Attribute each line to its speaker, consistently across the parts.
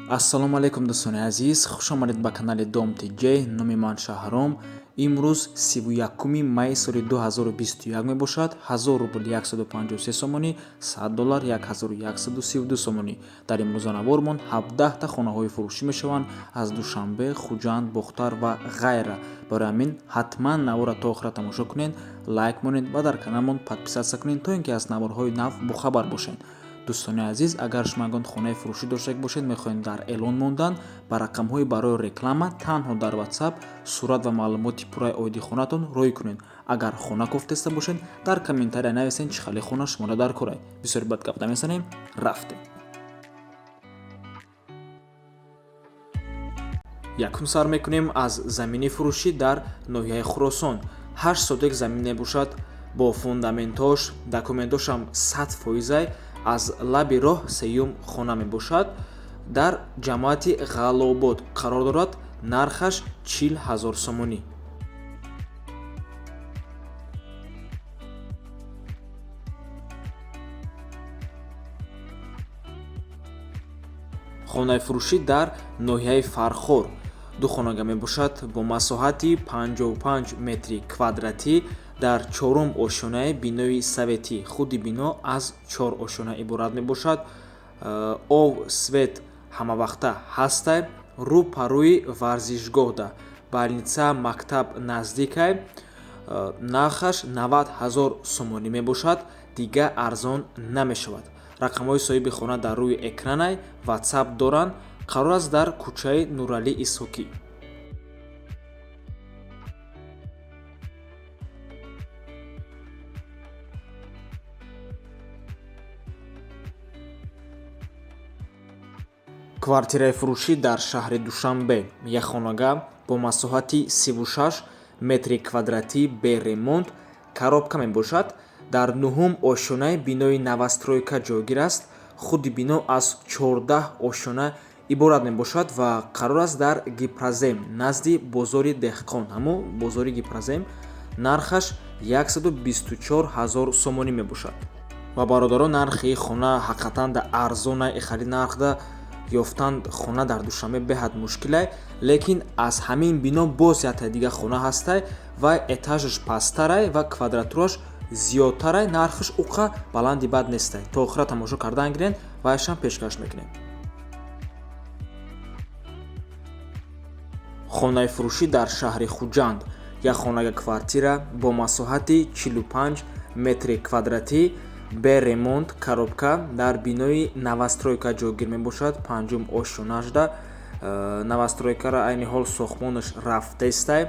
Speaker 1: ассалому алайкум дӯстони азиз, хуш омадед ба канали Dom TJ. Номи ман Шаҳром. Имрӯз 31 май соли 2021 мебошад. 1000 рубл 153 сомонӣ, $100 1132 сомонӣ. Дар имрӯзанавормон 17та хонаҳои фурӯшӣ мешаванд аз Душанбе, Хуҷанд, Бухтар ва ғайра. Барои ҳамин ҳатман наворро то охира тамошо кунед, лайк монед ва дар каналмон подписатсия кунед, то ин ки аз наворҳои нав бохабар бошед. дӯстони азиз, агар шумо ягон хонаи фурӯшӣ дошта бошед, мехоҳед дар эълон мондан ба рақамҳои барои реклама танҳо дар WhatsApp сурат ва маълумоти пурраи оиди хонатон рой кунед. Агар хона кофтеста бошед, дар комментария нависед чӣ хели хона шуморо дар кор аст. Бисёр бад гап намезанем, рафтем. Якум сар мекунем аз замини фурӯшӣ дар ноҳияи Хуросон. 8 сотик замин мебошад бо фундаментош, документошам 100%. аз лаби роҳ сеюм хона мебошад. Дар ҷамоати Ғаллобод қарор дорад. Нархаш 40 000 сомонӣ. хонаи фурӯшӣ дар ноҳияи Фархор. ду хонага мебошад бо масоҳати 55 метри квадратӣ дар чорум ошёнаи бинои советӣ. худи бино аз 4 ошёна иборат мебошад. ов свет ҳамавақта ҳастай. рӯ па рӯи варзишгоҳ да больница мактаб наздикай. нархаш 90 000 сомонӣ мебошад. дига арзон намешавад. рақамҳои соҳиби хона дар рӯи экранай. WhatsApp доранд. қарор аст дар кӯчаи Нуралӣ Исҳоқӣ. квартираи фурӯшӣ дар шаҳри Душанбе. як хонага бо масоҳати 36 метри квадратӣ бе ремонт. коробка мебошад. дар нуҳум ошёнаи бинои новостройка ҷойгир аст. худи бино аз 14 ошёна иборат мебошад ва қарор аст дар Гипрозем назди бозори деҳқон, ҳамо бозори Гипрозем. нархаш 124 000 сомонӣ мебошад. ва бародарон, нархи хона ҳақиқатан да арзона. ихали нарх да ёфтан хона дар Душанбе беҳад мушкилай, лекин аз ҳамин бино боз якта дига хона ҳастай ва этажаш пасттарай ва квадратураш зиёдтарай. нархаш уқа баланди бад нестай. то охира тамошо кардан гирен ва яшам пешкаш мекунем. хонаи фурӯшӣ дар шаҳри Хуҷанд. як хонага квартира бо масоҳати 45 метри квадратӣ бе ремонт. коробка дар бинои новостройка ҷойгир мебошад. панҷум ошёнашда новостройкара айни ҳол сохтмонаш рафтестай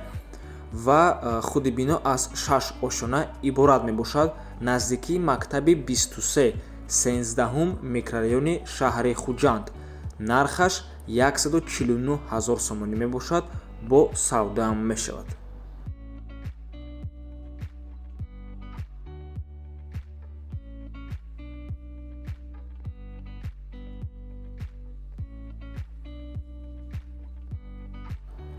Speaker 1: ва худи бино аз 6 ошёна иборат мебошад. наздикии мактаби 23 13 микрорайони шаҳри Хуҷанд. нархаш 149 000 сомонӣ мебошад. бо савдаам мешавад.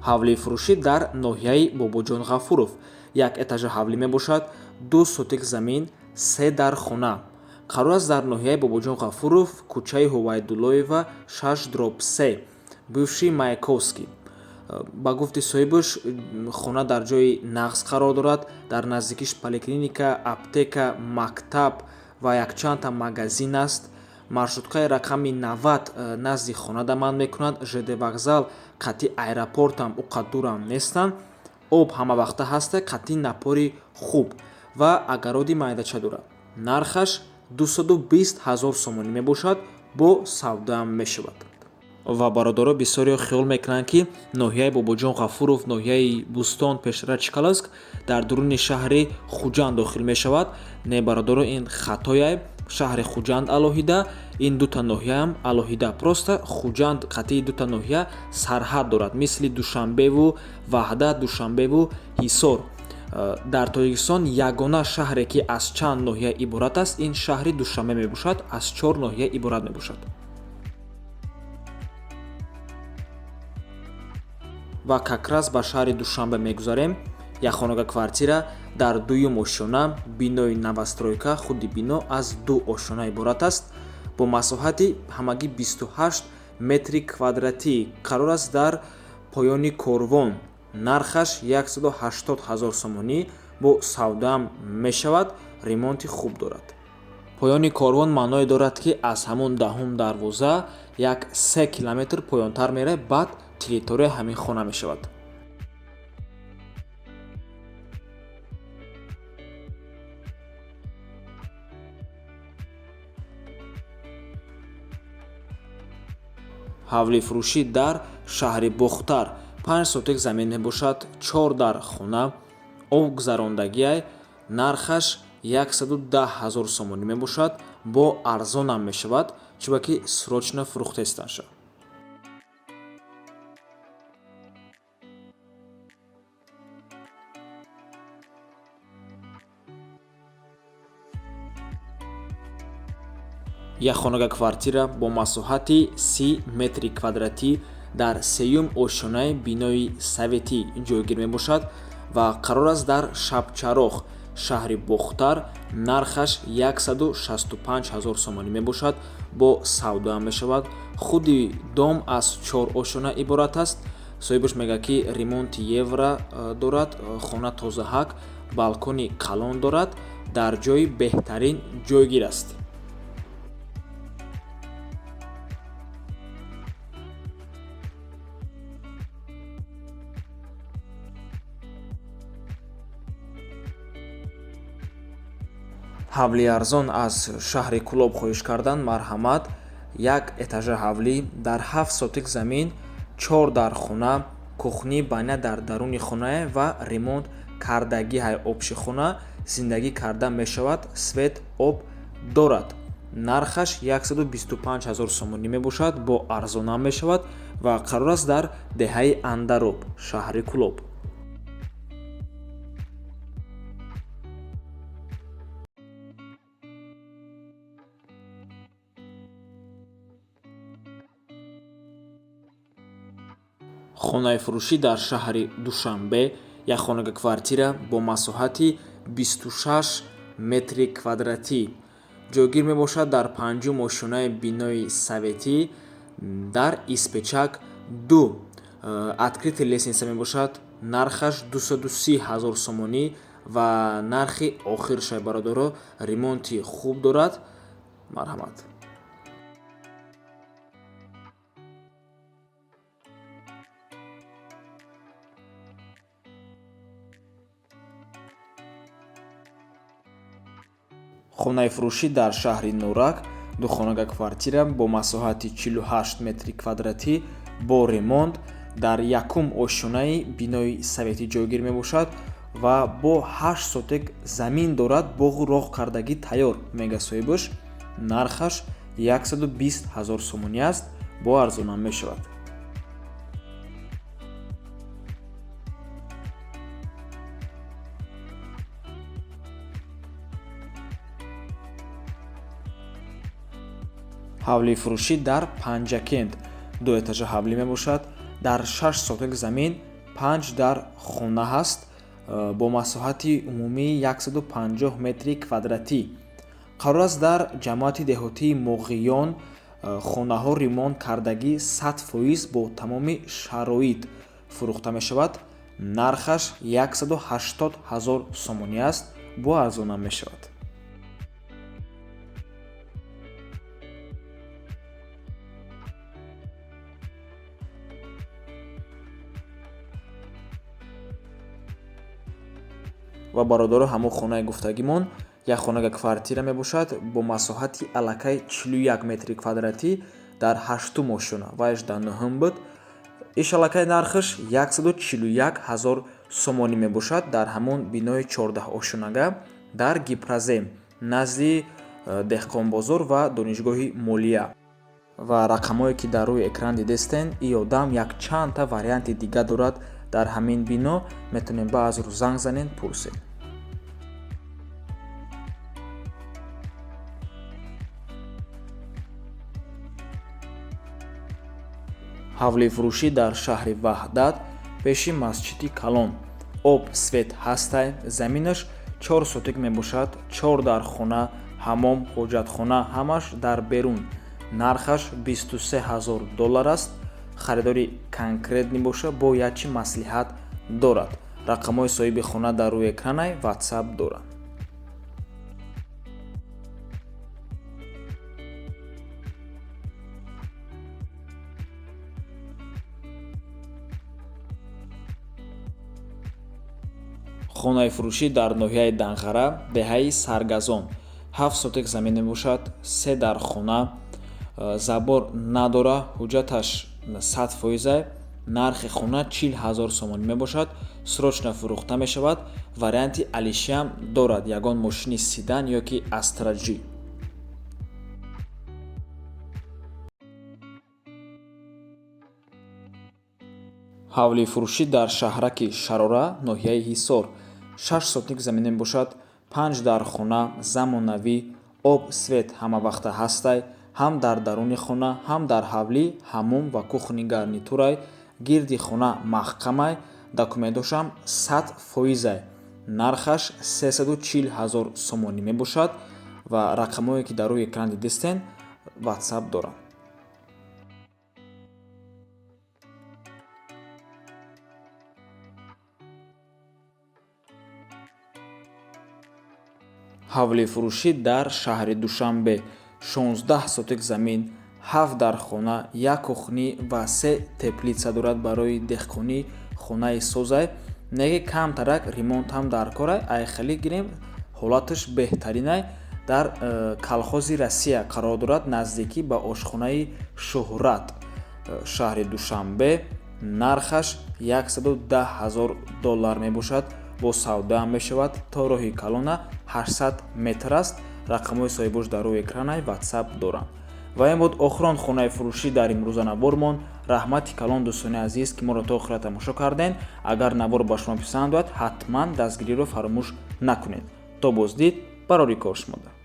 Speaker 1: ҳавлии фурӯшӣ дар ноҳияи Бобоҷон Ғафуров. як этажа ҳавлӣ мебошад. 2 сотик замин, 3 дар хона. қарор аст дар ноҳияи Бобоҷон Ғафуров, кӯчаи Ҳувайдуллоева 6/3, бывши Маяковский. ба гуфти соҳибаш, хона дар ҷои нағз қарор дорад. дар наздикиш поликлиника, аптека, мактаб ва якчандта магазин аст. маршруткаи рақами 90 назди хона даманд мекунад. ЖД вокзал, қатъи аэропортам уқад дурам нестанд. об ҳамавақта ҳастай. қатъи напори хуб ва агароди майдача дорад. нархаш 220 000 сомонӣ мебошад. бо савдаам мешавад. ва бародаро, бисёриё хиёл мекунанд ки ноҳияи Бобоҷон Ғафуров, ноҳияи Бустон, пешара Чкаловск дар дуруни шаҳри Хуҷанд дохил мешавад. не бародаро, ин хатояй. шаҳри Хуҷанд алоҳида, ин дута ноҳияам алоҳида. просто Хуҷанд қатъи дута ноҳия сарҳад дорад, мисли Душанбеву Ваҳдат, Душанбеву Ҳисор. дар Тоҷикистон ягона шаҳре ки аз чанд ноҳия иборат аст, ин шаҳри Душанбе мебошад. аз 4 ноҳия иборат мебошад. ва какрас ба шаҳри Душанбе мегузарем. як хонага квартира дар дуюм ошёна, бинои новостройка. худи бино аз 2 ошёна иборат аст. бо масоҳати ҳамагӣ 28 метри квадратӣ қарор аст дар поёни корвон. Нархаш 180 000 сомонӣ бо савдоам мешавад. Ремонти хуб дорад. поёни корвон маъное дорад ки аз ҳамон даҳум дарвоза як 3 километр поёнтар меравад, баъд территорияи ҳамин хона мешавад. ҳавли фурӯшӣ дар шаҳри Бухтар 5 сотик замин мебошад, 4 дар хона, об гузарондагиай. Нархаш 110 000 сомонӣ мебошад, бо арзонам мешавад, чиба ки срочно фурӯхтестанша. як хонага квартира бо масоҳати 30 метри квадратӣ дар сеюм ошонаи бинои советӣ ҷойгир мебошад ва қарор аст дар Шабчароғ, шаҳри Бухтар. Нархаш 165 000 сомонӣ мебошад, бо савдоам мешавад. худи дом аз 4 ошона иборат аст. соҳибаш мегӯяд ки ремонти евро дорад, хона тозаҳак, балкони калон дорад, дар ҷои беҳтарин ҷойгир аст. ҳавли арзон аз шаҳри Кӯлоб хоҳиш кардан. Марҳамат. Як этажа ҳавлӣ дар 7 сотик замин, 4 дар хона, кухни баня дар даруни хонае ва ремонт кардагиҳай обшихона зиндагӣ карда мешавад. свет об дорад. Нархаш 125 000 сомонӣ мебошад, бо арзонам мешавад ва қарор аст дар деҳаи Андароб, шаҳри Кӯлоб. хонаи фурӯшӣ дар шаҳри Душанбе, як хонага квартира бо масоҳати 26 метри квадратӣ ҷойгир мебошад дар 5-ум ошонаи бинои советӣ дар Испечак 2. откритый лестница мебошад. Нархаш 230 000 сомонӣ ва нархи охиршай бародаро. Ремонти хуб дорад. Марҳамат. хонаи фурӯшӣ дар шаҳри Нурак, духонага квартира бо масоҳати 48 метри квадратӣ бо ремонт дар 1-ум ошонаи бинои советӣ ҷойгир мебошад ва бо 8 сотик замин дорад. боғу роғ кардагӣ тайёр, мега соҳибаш. нархаш 120 000 сомонӣ аст, бо арзонам мешавад. ҳавли фурӯшӣ дар Панҷакент 2 этажа ҳавлӣ мебошад. дар 6 сотик замин, 5 дар хона ҳаст, бо масоҳати умумии 150 метри квадратӣ. қарор аст дар ҷамоати деҳотии Моғиён. хонаҳо ремонт кардагӣ 100% бо тамоми шароит фурӯхта мешавад. нархаш 180 000 сомонӣ аст, бо арзонам мешавад. ва бародаро, ҳамон хонаи гуфтагимон як хонага квартира мебошад бо масоҳати аллакай 41 метри квадратӣ дар 8-ум ошона. вайш дар 9-ум буд. иш аллакай нархаш 141 000 сомонӣ мебошад дар ҳамон бинои 14 ошонага дар Гипразем, назди деҳқонбозор ва донишгоҳи молия. ва рақамое ки дар рӯи экран дидестен, и одам як чандта варианти дига дорад дар ҳамин бино. метавонем баъзро занг занен, пурсед. ҳавли фурӯшӣ дар шаҳри Ваҳдат, пеши масҷиди Калон. об свет ҳастай. заминаш 4 сотик мебошад. 4 дар хона, ҳаммом, ҳоҷатхона, ҳамаш дар берун. нархаш $23000 аст. харидори конкрет мебошад бо як чи маслиҳат дорад. рақамҳои соҳиби хона дар рӯи экранаи WhatsApp доранд. хонаи фурӯшӣ дар ноҳияи Данғара, деҳаи Саргазон. 7 сотик замин мебошад, 3 дар хона, забор надора, ҳуҷҷаташ 100%. нархи хона 40000 сомонӣ мебошад. срочно фурӯхта мешавад. варианти алишиам дорад, ягон мошини седан ё ки астраҷӣ. ҳавли фурӯшӣ дар шаҳраки Шарора, ноҳияи Ҳисор. 6 сотик замин мебошад, 5 дар хона, замонавӣ, об свет ҳамавақта ҳастай, ҳам дар даруни хона, ҳам дар ҳавлӣ, ҳаммом ва кухни гарнитурай, гирди хона маҳкамай, документошам 100%. нархаш 340000 сомонӣ мебошад ва рақамҳое ки дар рӯи экран дидистен WhatsApp доранд. ҳавли фурӯшӣ дар шаҳри Душанбе. 16 сотик замин, 7 дар хона, 1 кухни ва 3 теплица дорад барои деҳқонӣ. хонаи созай, неги камтарак ремонт ҳам дар корай. айхелӣ гирем ҳолаташ беҳтаринай. дар Колхози Россия қарор дорад, наздикӣ ба ошхонаи Шӯҳрат, шаҳри Душанбе. нархаш $110000 мебошад. бо савдаам мешавад. то роҳи Калона 800 метр аст. рақамҳои соҳибош дар рӯи экранаи WhatsApp доранд. ва ин буд охирон хонаи фурӯшӣ дар имрӯза набормон. раҳмати калон дӯстони азиз ки моро то охира тамошо карден. агар набор ба шумо писанд ояд, ҳатман дастгириро фаромӯш накунед. то боздид, барори кор шумода.